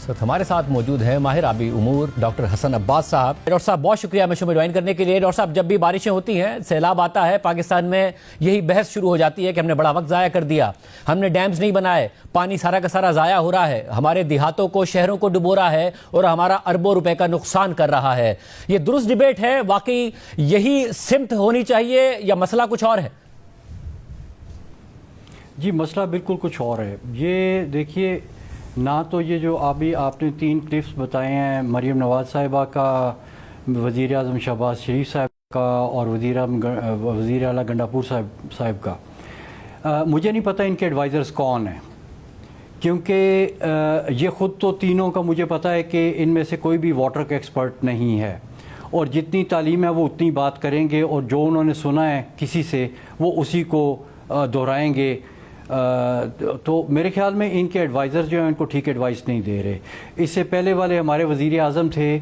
اس وقت ہمارے ساتھ موجود ہیں ماہر آبی امور ڈاکٹر حسن عباس صاحب۔ ڈاکٹر صاحب بہت شکریہ ہمیں شو میں جوائن کرنے کے لیے۔ ڈاکٹر صاحب جب بھی بارشیں ہوتی ہیں، سیلاب آتا ہے، پاکستان میں یہی بحث شروع ہو جاتی ہے کہ ہم نے بڑا وقت ضائع کر دیا، ہم نے ڈیمز نہیں بنائے، پانی سارا کا سارا ضائع ہو رہا ہے، ہمارے دیہاتوں کو شہروں کو ڈبو رہا ہے اور ہمارا اربوں روپے کا نقصان کر رہا ہے۔ یہ درست ڈیبیٹ ہے؟ واقعی یہی سمت ہونی چاہیے یا مسئلہ کچھ اور ہے؟ جی مسئلہ بالکل کچھ اور ہے۔ یہ دیکھیے، نہ تو یہ جو ابھی آپ نے 3 کلپس بتائے ہیں، مریم نواز صاحبہ کا، وزیر اعظم شہباز شریف صاحب کا اور وزیر اعلیٰ گنڈاپور صاحب کا، مجھے نہیں پتہ ان کے ایڈوائزرز کون ہیں، کیونکہ یہ خود تو تینوں کا مجھے پتہ ہے کہ ان میں سے کوئی بھی واٹر کا ایکسپرٹ نہیں ہے، اور جتنی تعلیم ہے وہ اتنی بات کریں گے، اور جو انہوں نے سنا ہے کسی سے وہ اسی کو دہرائیں گے۔ تو میرے خیال میں ان کے ایڈوائزر جو ہیں ان کو ٹھیک ایڈوائس نہیں دے رہے۔ اس سے پہلے والے ہمارے وزیر اعظم تھے،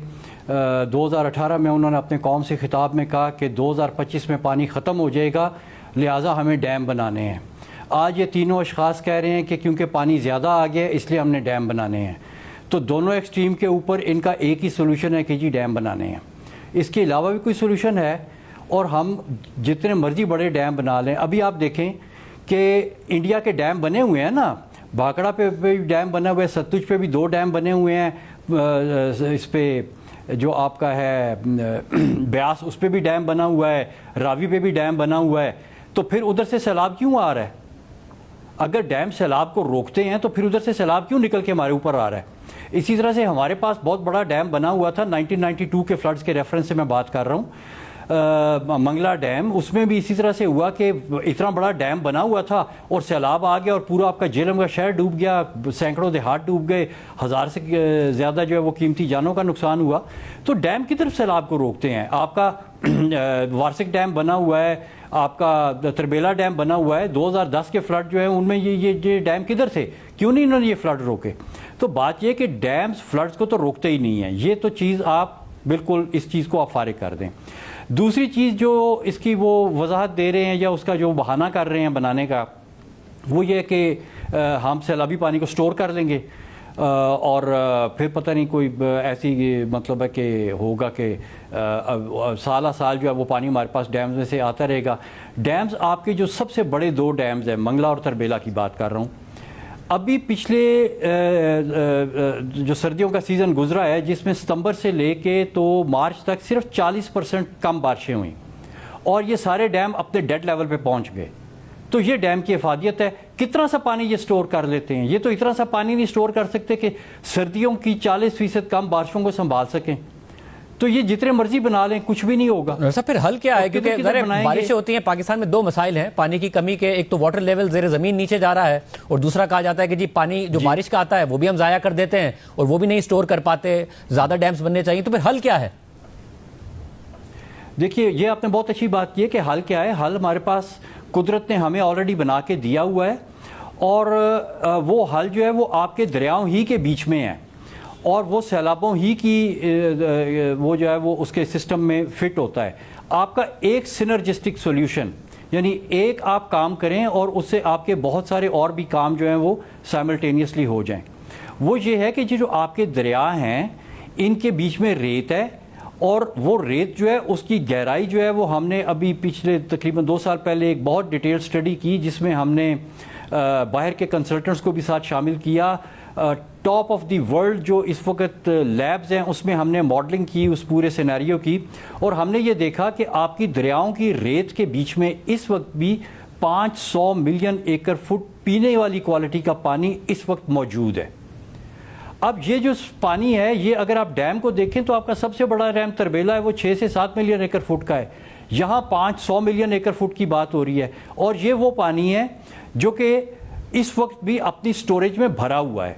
2018 میں انہوں نے اپنے قوم سے خطاب میں کہا کہ 2025 میں پانی ختم ہو جائے گا، لہٰذا ہمیں ڈیم بنانے ہیں۔ آج یہ تینوں اشخاص کہہ رہے ہیں کہ کیونکہ پانی زیادہ آ گیا اس لیے ہم نے ڈیم بنانے ہیں۔ تو دونوں ایکسٹریم کے اوپر ان کا ایک ہی سولوشن ہے کہ جی ڈیم بنانے ہیں، اس کے علاوہ بھی کوئی سولوشن ہے؟ اور ہم جتنے مرضی بڑے ڈیم بنا لیں، ابھی آپ دیکھیں کہ انڈیا کے ڈیم بنے ہوئے ہیں نا، بھاکڑا پہ بھی ڈیم بنا ہوا ہے، ستلج پہ بھی 2 ڈیم بنے ہوئے ہیں، اس پہ جو آپ کا ہے بیاس اس پہ بھی ڈیم بنا ہوا ہے، راوی پہ بھی ڈیم بنا ہوا ہے۔ تو پھر ادھر سے سیلاب کیوں آ رہا ہے؟ اگر ڈیم سیلاب کو روکتے ہیں تو پھر ادھر سے سیلاب کیوں نکل کے ہمارے اوپر آ رہا ہے؟ اسی طرح سے ہمارے پاس بہت بڑا ڈیم بنا ہوا تھا 1992 کے فلڈز کے ریفرنس سے میں بات کر رہا ہوں، منگلا ڈیم، اس میں بھی اسی طرح سے ہوا کہ اتنا بڑا ڈیم بنا ہوا تھا اور سیلاب آ گیا اور پورا آپ کا جہلم کا شہر ڈوب گیا، سینکڑوں دیہات ڈوب گئے، 1000 سے زیادہ جو ہے وہ قیمتی جانوں کا نقصان ہوا۔ تو ڈیم کی طرف سیلاب کو روکتے ہیں؟ آپ کا وارسک ڈیم بنا ہوا ہے، آپ کا تربیلا ڈیم بنا ہوا ہے، 2010 کے فلڈ جو ہے ان میں یہ ڈیم کدھر تھے؟ کیوں نہیں انہوں نے یہ فلڈ روکے؟ تو بات یہ کہ ڈیمز فلڈز کو تو روکتے ہی نہیں ہیں، یہ تو چیز آپ بالکل اس چیز کو آپ فارغ کر دیں۔ دوسری چیز جو اس کی وہ وضاحت دے رہے ہیں یا اس کا جو بہانہ کر رہے ہیں بنانے کا، وہ یہ کہ ہم سیلابی پانی کو سٹور کر لیں گے اور پھر پتہ نہیں کوئی ایسی مطلب ہے کہ ہوگا کہ سالہ سال جو ہے وہ پانی ہمارے پاس ڈیمز میں سے آتا رہے گا۔ ڈیمز آپ کے جو سب سے بڑے 2 ڈیمز ہیں، منگلا اور تربیلا کی بات کر رہا ہوں، ابھی پچھلے جو سردیوں کا سیزن گزرا ہے جس میں ستمبر سے لے کے تو مارچ تک صرف 40% کم بارشیں ہوئیں اور یہ سارے ڈیم اپنے ڈیڈ لیول پہ پہنچ گئے۔ تو یہ ڈیم کی افادیت ہے۔ کتنا سا پانی یہ سٹور کر لیتے ہیں؟ یہ تو اتنا سا پانی نہیں سٹور کر سکتے کہ سردیوں کی 40% کم بارشوں کو سنبھال سکیں۔ تو یہ جتنے مرضی بنا لیں کچھ بھی نہیں ہوگا۔ سر پھر حل کیا ہے؟ کیونکہ بارشیں ہوتی ہیں پاکستان میں 2 مسائل ہیں پانی کی کمی کے، ایک تو واٹر لیول زیر زمین نیچے جا رہا ہے، اور دوسرا کہا جاتا ہے کہ جی پانی جو بارش کا آتا ہے وہ بھی ہم ضائع کر دیتے ہیں اور وہ بھی نہیں سٹور کر پاتے، زیادہ ڈیمز بننے چاہیے۔ تو پھر حل کیا ہے؟ دیکھیے یہ آپ نے بہت اچھی بات کی ہے کہ حل کیا ہے۔ حل ہمارے پاس قدرت نے ہمیں آلریڈی بنا کے دیا ہوا ہے، اور وہ حل جو ہے وہ آپ کے دریاؤں ہی کے بیچ میں ہے، اور وہ سیلابوں ہی کی وہ جو ہے وہ اس کے سسٹم میں فٹ ہوتا ہے۔ آپ کا ایک سنرجسٹک سولوشن، یعنی ایک آپ کام کریں اور اس سے آپ کے بہت سارے اور بھی کام جو ہیں وہ سائملٹینیسلی ہو جائیں۔ وہ یہ ہے کہ جو آپ کے دریا ہیں ان کے بیچ میں ریت ہے، اور وہ ریت جو ہے اس کی گہرائی جو ہے وہ ہم نے ابھی پچھلے تقریباً 2 سال پہلے ایک بہت ڈیٹیل سٹڈی کی جس میں ہم نے باہر کے کنسلٹنٹس کو بھی ساتھ شامل کیا۔ ٹاپ آف دی ورلڈ جو اس وقت لیبز ہیں اس میں ہم نے ماڈلنگ کی اس پورے سینیریو کی، اور ہم نے یہ دیکھا کہ آپ کی دریاؤں کی ریت کے بیچ میں اس وقت بھی 500 ملین ایکڑ فٹ پینے والی کوالٹی کا پانی اس وقت موجود ہے۔ اب یہ جو پانی ہے یہ اگر آپ ڈیم کو دیکھیں تو آپ کا سب سے بڑا ڈیم تربیلا ہے، وہ 6 سے 7 ملین ایکڑ فٹ کا ہے، یہاں 500 ملین ایکڑ فٹ کی بات ہو رہی ہے، اور یہ وہ پانی ہے جو کہ اس وقت بھی اپنی سٹوریج میں بھرا ہوا ہے۔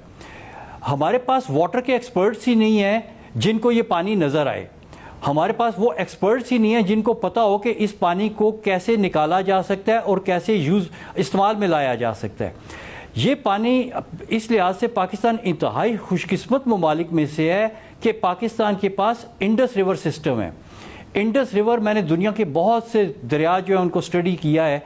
ہمارے پاس واٹر کے ایکسپرٹس ہی نہیں ہیں جن کو یہ پانی نظر آئے، ہمارے پاس وہ ایکسپرٹس ہی نہیں ہیں جن کو پتا ہو کہ اس پانی کو کیسے نکالا جا سکتا ہے اور کیسے استعمال میں لایا جا سکتا ہے۔ یہ پانی اس لحاظ سے پاکستان انتہائی خوش قسمت ممالک میں سے ہے کہ پاکستان کے پاس انڈس ریور سسٹم ہے۔ انڈس ریور، میں نے دنیا کے بہت سے دریا جو ہیں ان کو سٹڈی کیا ہے،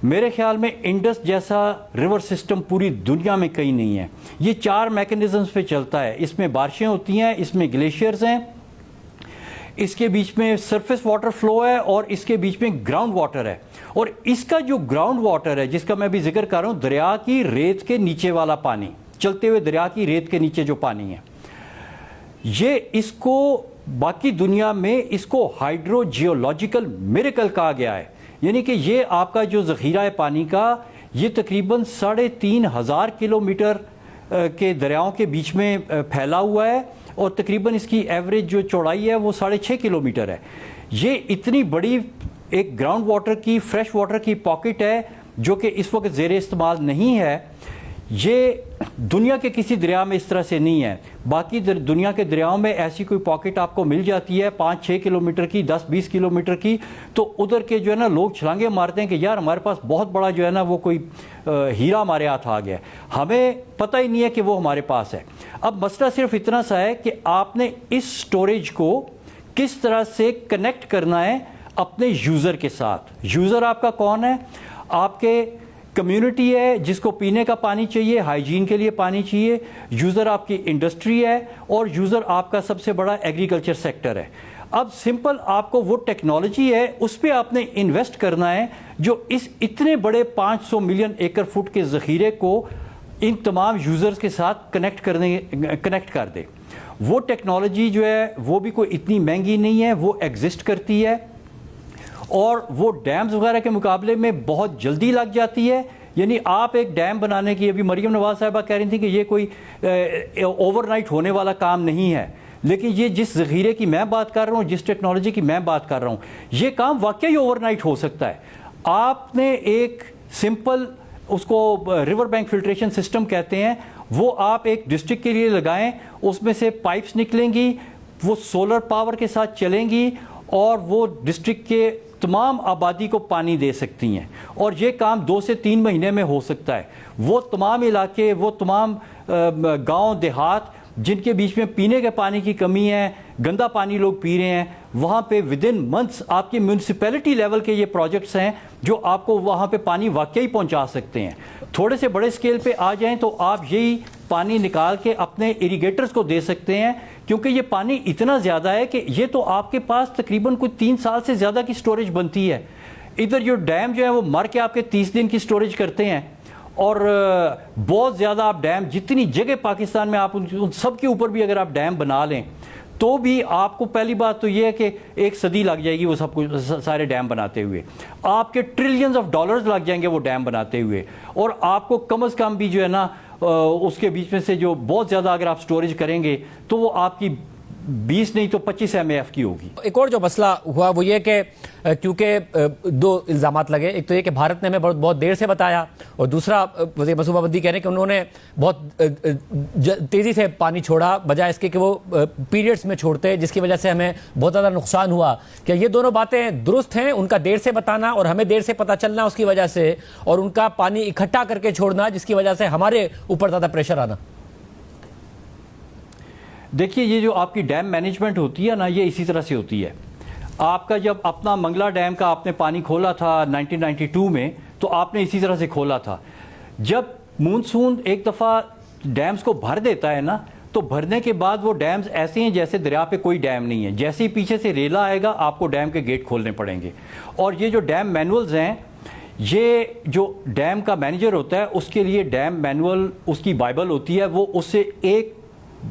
میرے خیال میں انڈس جیسا ریور سسٹم پوری دنیا میں کہیں نہیں ہے. یہ 4 میکنزمز پہ چلتا ہے. اس میں بارشیں ہوتی ہیں, اس میں گلیشیئرز ہیں, اس کے بیچ میں سرفیس واٹر فلو ہے, اور اس کے بیچ میں گراؤنڈ واٹر ہے. اور اس کا جو گراؤنڈ واٹر ہے, جس کا میں بھی ذکر کر رہا ہوں, دریا کی ریت کے نیچے والا پانی, چلتے ہوئے دریا کی ریت کے نیچے جو پانی ہے, یہ اس کو باقی دنیا میں اس کو ہائیڈرو جیولوجیکل میریکل کہا گیا ہے. یعنی کہ یہ آپ کا جو ذخیرہ ہے پانی کا, یہ تقریباً 3,500 کلومیٹر کے دریاؤں کے بیچ میں پھیلا ہوا ہے, اور تقریباً اس کی ایوریج جو چوڑائی ہے وہ 6.5 کلومیٹر ہے. یہ اتنی بڑی ایک گراؤنڈ واٹر کی, فریش واٹر کی پاکٹ ہے جو کہ اس وقت زیر استعمال نہیں ہے. یہ دنیا کے کسی دریا میں اس طرح سے نہیں ہے. باقی دنیا کے دریاؤں میں ایسی کوئی پاکٹ آپ کو مل جاتی ہے 5-6 کلومیٹر کی, 10-20 کلومیٹر کی, تو ادھر کے جو ہے نا لوگ چھلانگے مارتے ہیں کہ یار ہمارے پاس بہت بڑا جو ہے نا وہ کوئی ہیرا ہمارے ہاتھ آ گیا. ہمیں پتہ ہی نہیں ہے کہ وہ ہمارے پاس ہے. اب مسئلہ صرف اتنا سا ہے کہ آپ نے اس سٹوریج کو کس طرح سے کنیکٹ کرنا ہے اپنے یوزر کے ساتھ. یوزر آپ کا کون ہے؟ آپ کے کمیونٹی ہے جس کو پینے کا پانی چاہیے, ہائیجین کے لیے پانی چاہیے. یوزر آپ کی انڈسٹری ہے, اور یوزر آپ کا سب سے بڑا ایگریکلچر سیکٹر ہے. اب سمپل آپ کو وہ ٹیکنالوجی ہے, اس پہ آپ نے انویسٹ کرنا ہے جو اس اتنے بڑے 500 ملین ایکڑ فٹ کے ذخیرے کو ان تمام یوزرز کے ساتھ کنیکٹ کر دے. وہ ٹیکنالوجی جو ہے وہ بھی کوئی اتنی مہنگی نہیں ہے, وہ ایگزسٹ کرتی ہے, اور وہ ڈیمز وغیرہ کے مقابلے میں بہت جلدی لگ جاتی ہے. یعنی آپ ایک ڈیم بنانے کی, ابھی مریم نواز صاحبہ کہہ رہی تھی کہ یہ کوئی اوور نائٹ ہونے والا کام نہیں ہے, لیکن یہ جس ذخیرے کی میں بات کر رہا ہوں, جس ٹیکنالوجی کی میں بات کر رہا ہوں, یہ کام واقعی اوور نائٹ ہو سکتا ہے. آپ نے ایک سمپل, اس کو ریور بینک فلٹریشن سسٹم کہتے ہیں, وہ آپ ایک ڈسٹرکٹ کے لیے لگائیں, اس میں سے پائپس نکلیں گی, وہ سولر پاور کے ساتھ چلیں گی, اور وہ ڈسٹرکٹ کے تمام آبادی کو پانی دے سکتی ہیں. اور یہ کام 2 سے 3 مہینے میں ہو سکتا ہے. وہ تمام علاقے, وہ تمام گاؤں دیہات جن کے بیچ میں پینے کے پانی کی کمی ہے, گندا پانی لوگ پی رہے ہیں, وہاں پہ ودن منتھس آپ کی میونسپیلٹی لیول کے یہ پروجیکٹس ہیں جو آپ کو وہاں پہ پانی واقعی پہنچا سکتے ہیں. تھوڑے سے بڑے اسکیل پہ آ جائیں تو آپ یہی پانی نکال کے اپنے اریگیٹرز کو دے سکتے ہیں, کیونکہ یہ پانی اتنا زیادہ ہے کہ یہ تو آپ کے پاس تقریباً کوئی 3 سال سے زیادہ کی سٹوریج بنتی ہے. ادھر جو ڈیم جو ہے وہ مر کے آپ کے 30 دن کی سٹوریج کرتے ہیں, اور بہت زیادہ آپ ڈیم, جتنی جگہ پاکستان میں آپ ان سب کے اوپر بھی اگر آپ ڈیم بنا لیں تو بھی آپ کو پہلی بات تو یہ ہے کہ 1 صدی لگ جائے گی وہ سب کچھ سارے ڈیم بناتے ہوئے. آپ کے ٹریلینز آف ڈالرز لگ جائیں گے وہ ڈیم بناتے ہوئے, اور آپ کو کم از کم بھی جو ہے نا اس کے بیچ میں سے جو بہت زیادہ اگر آپ سٹوریج کریں گے تو وہ آپ کی 20 نہیں تو 25 MAF کی ہوگی. ایک اور جو مسئلہ ہوا وہ یہ کہ کیونکہ 2 الزامات لگے. ایک تو یہ کہ بھارت نے ہمیں بہت دیر سے بتایا, اور دوسرا وزیر منصوبہ بندی کہہ رہے ہیں کہ انہوں نے بہت تیزی سے پانی چھوڑا بجائے اس کے کہ وہ پیریڈز میں چھوڑتے, جس کی وجہ سے ہمیں بہت زیادہ نقصان ہوا. کہ یہ دونوں باتیں درست ہیں, ان کا دیر سے بتانا اور ہمیں دیر سے پتہ چلنا اس کی وجہ سے, اور ان کا پانی اکٹھا کر کے چھوڑنا جس کی وجہ سے ہمارے اوپر زیادہ پریشر آنا؟ دیکھیے, یہ جو آپ کی ڈیم مینجمنٹ ہوتی ہے نا, یہ اسی طرح سے ہوتی ہے. آپ کا جب اپنا منگلہ ڈیم کا آپ نے پانی کھولا تھا 1992 میں, تو آپ نے اسی طرح سے کھولا تھا. جب مونسون ایک دفعہ ڈیمز کو بھر دیتا ہے نا, تو بھرنے کے بعد وہ ڈیمز ایسے ہیں جیسے دریا پہ کوئی ڈیم نہیں ہے. جیسے ہی پیچھے سے ریلا آئے گا آپ کو ڈیم کے گیٹ کھولنے پڑیں گے. اور یہ جو ڈیم مینولز ہیں, یہ جو ڈیم کا مینیجر ہوتا ہے اس کے لیے ڈیم مینول اس کی بائبل ہوتی ہے, وہ اس سے ایک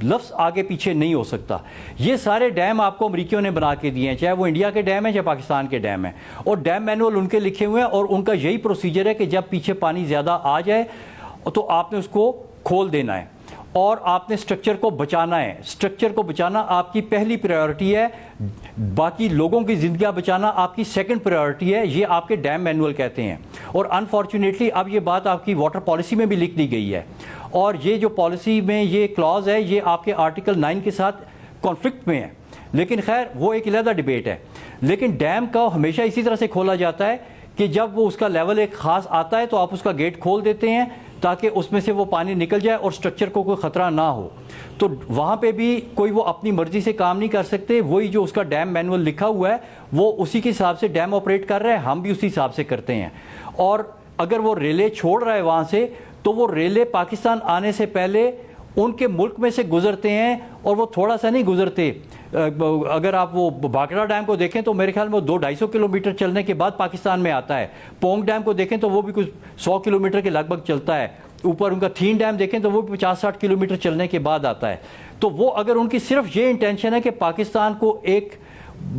لفظ آگے پیچھے نہیں ہو سکتا. یہ سارے ڈیم آپ کو امریکیوں نے بنا کے دیے ہیں, چاہے وہ انڈیا کے ڈیم ہیں چاہے پاکستان کے ڈیم ہیں, اور ڈیم مینول ان کے لکھے ہوئے ہیں, اور ان کا یہی پروسیجر ہے کہ جب پیچھے پانی زیادہ آ جائے تو آپ نے اس کو کھول دینا ہے, اور آپ نے سٹرکچر کو بچانا ہے. سٹرکچر کو بچانا آپ کی پہلی پرائیورٹی ہے, باقی لوگوں کی زندگیاں بچانا آپ کی سیکنڈ پرائیورٹی ہے. یہ آپ کے ڈیم مینول کہتے ہیں. اور انفارچونیٹلی اب یہ بات آپ کی واٹر پالیسی میں بھی لکھ دی گئی ہے, اور یہ جو پالیسی میں یہ کلاز ہے یہ آپ کے آرٹیکل 9 کے ساتھ کانفلکٹ میں ہے. لیکن خیر وہ ایک علیحدہ ڈیبیٹ ہے. لیکن ڈیم کا ہمیشہ اسی طرح سے کھولا جاتا ہے کہ جب وہ اس کا لیول ایک خاص آتا ہے تو آپ اس کا گیٹ کھول دیتے ہیں تاکہ اس میں سے وہ پانی نکل جائے اور سٹرکچر کو کوئی خطرہ نہ ہو. تو وہاں پہ بھی کوئی وہ اپنی مرضی سے کام نہیں کر سکتے. وہی جو اس کا ڈیم مینول لکھا ہوا ہے وہ اسی کے حساب سے ڈیم آپریٹ کر رہے ہیں, ہم بھی اسی حساب سے کرتے ہیں. اور اگر وہ ریلے چھوڑ رہا ہے وہاں سے تو وہ ریلے پاکستان آنے سے پہلے ان کے ملک میں سے گزرتے ہیں اور وہ تھوڑا سا نہیں گزرتے. اگر آپ وہ بھاکڑا ڈیم کو دیکھیں تو میرے خیال میں وہ 200-250 کلومیٹر چلنے کے بعد پاکستان میں آتا ہے. پونگ ڈیم کو دیکھیں تو وہ بھی کچھ 100 کلومیٹر کے لگ بھگ چلتا ہے. اوپر ان کا تھین ڈیم دیکھیں تو وہ 50-60 کلومیٹر چلنے کے بعد آتا ہے. تو وہ اگر ان کی صرف یہ انٹینشن ہے کہ پاکستان کو ایک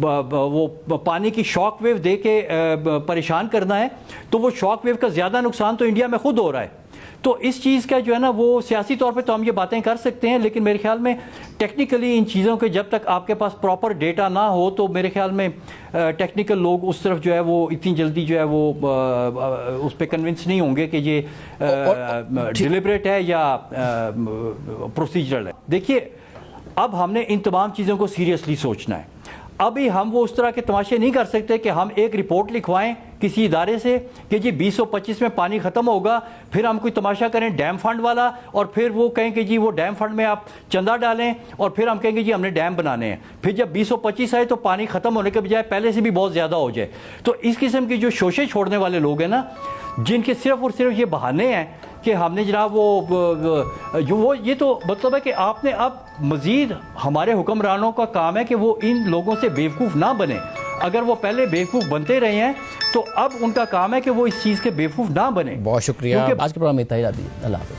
وہ پانی کی شاک ویو دے کے پریشان کرنا ہے تو وہ شاک ویو کا زیادہ نقصان تو انڈیا میں خود ہو رہا ہے. تو اس چیز کا جو ہے نا وہ سیاسی طور پہ تو ہم یہ باتیں کر سکتے ہیں لیکن میرے خیال میں ٹیکنیکلی ان چیزوں کے جب تک آپ کے پاس پراپر ڈیٹا نہ ہو تو میرے خیال میں ٹیکنیکل لوگ اس طرف جو ہے وہ اتنی جلدی جو ہے وہ اس پہ کنونس نہیں ہوں گے کہ یہ ڈیلیبریٹ ہے یا پروسیجرل ہے. دیکھیے اب ہم نے ان تمام چیزوں کو سیریسلی سوچنا ہے. ابھی ہم وہ اس طرح کے تماشے نہیں کر سکتے کہ ہم ایک رپورٹ لکھوائیں کسی ادارے سے کہ جی 2025 میں پانی ختم ہوگا, پھر ہم کوئی تماشا کریں ڈیم فنڈ والا اور پھر وہ کہیں کہ جی وہ ڈیم فنڈ میں آپ چندہ ڈالیں اور پھر ہم کہیں گے جی ہم نے ڈیم بنانے ہیں. پھر جب 2025 آئے تو پانی ختم ہونے کے بجائے پہلے سے بھی بہت زیادہ ہو جائے. تو اس قسم کی جو شوشے چھوڑنے والے لوگ ہیں نا, جن کے صرف اور صرف یہ بہانے ہیں کہ ہم نے جناب وہ یہ تو مطلب ہے کہ آپ نے اب مزید ہمارے حکمرانوں کا کام ہے کہ وہ ان لوگوں سے بیوقوف نہ بنے. اگر وہ پہلے بیوقوف بنتے رہے ہیں تو اب ان کا کام ہے کہ وہ اس چیز کے بیوقوف نہ بنے. بہت شکریہ. آج کے پروگرام میں اتنا ہی. اللہ حافظ.